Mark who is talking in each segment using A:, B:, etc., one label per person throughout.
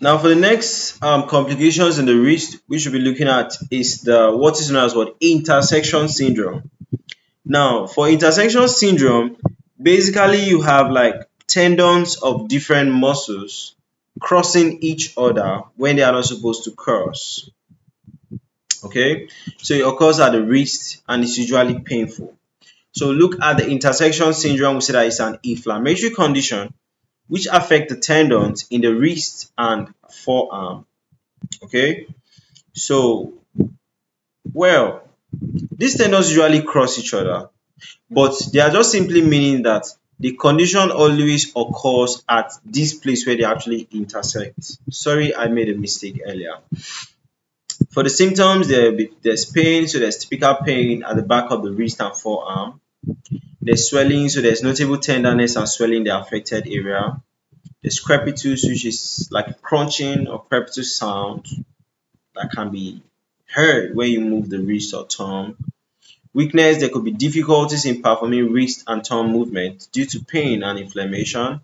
A: Now, for the next complications in the wrist, we should be looking at is the what is known as what intersection syndrome. Now, for intersection syndrome, basically you have like tendons of different muscles crossing each other when they are not supposed to cross. Okay, so it occurs at the wrist and it's usually painful. So look at the intersection syndrome. We say that it's an inflammatory condition which affect the tendons in the wrist and forearm. Okay, so well, these tendons usually cross each other, but they are just simply meaning that the condition always occurs at this place where they actually intersect. Sorry, I made a mistake earlier. For the symptoms, there's pain, so there's typical pain at the back of the wrist and forearm. There's swelling, so there's notable tenderness and swelling in the affected area. There's crepitus, which is like a crunching or crepitus sound that can be heard when you move the wrist or thumb. Weakness, there could be difficulties in performing wrist and thumb movement due to pain and inflammation.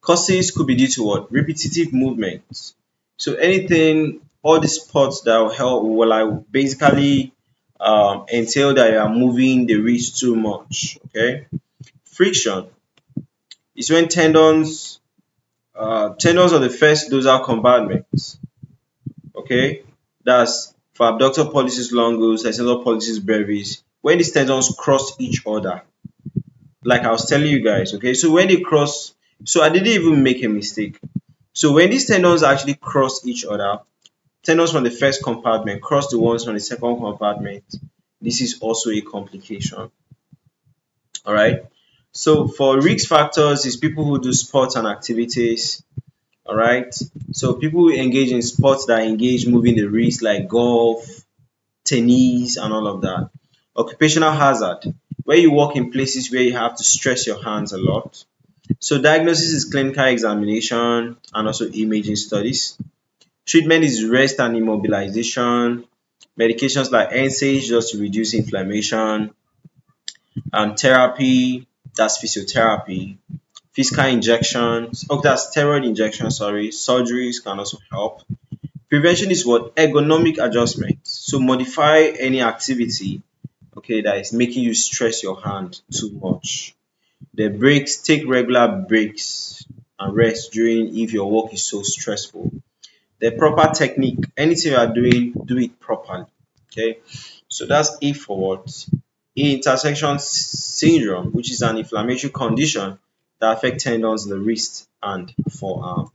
A: Causes could be due to what? Repetitive movements. So anything, all the sports that will help will like basically entail that you are moving the wrist too much. Okay. Friction is when tendons of the first dorsal compartments. Okay, that's for abductor pollicis longus, extensor pollicis brevis. When these tendons cross each other, like I was telling you guys, okay, so when they cross, so I didn't even make a mistake. So when these tendons actually cross each other, tendons from the first compartment cross the ones from the second compartment, this is also a complication. All right. So for risk factors is people who do sports and activities. All right. So people who engage in sports that engage moving the wrist like golf, tennis, and all of that. Occupational hazard, where you work in places where you have to stress your hands a lot. So diagnosis is clinical examination and also imaging studies. Treatment is rest and immobilization. Medications like NSAIDs just to reduce inflammation. Therapy, that's physiotherapy. Physical injections, oh, that's steroid injection, sorry. Surgeries can also help. Prevention is what? Ergonomic adjustment. So modify any activity, okay, that is making you stress your hand too much. The breaks, take regular breaks and rest during if your work is so stressful. The proper technique, anything you are doing, do it properly. Okay, so that's it for what intersection syndrome, which is an inflammatory condition that affects tendons in the wrist and forearm.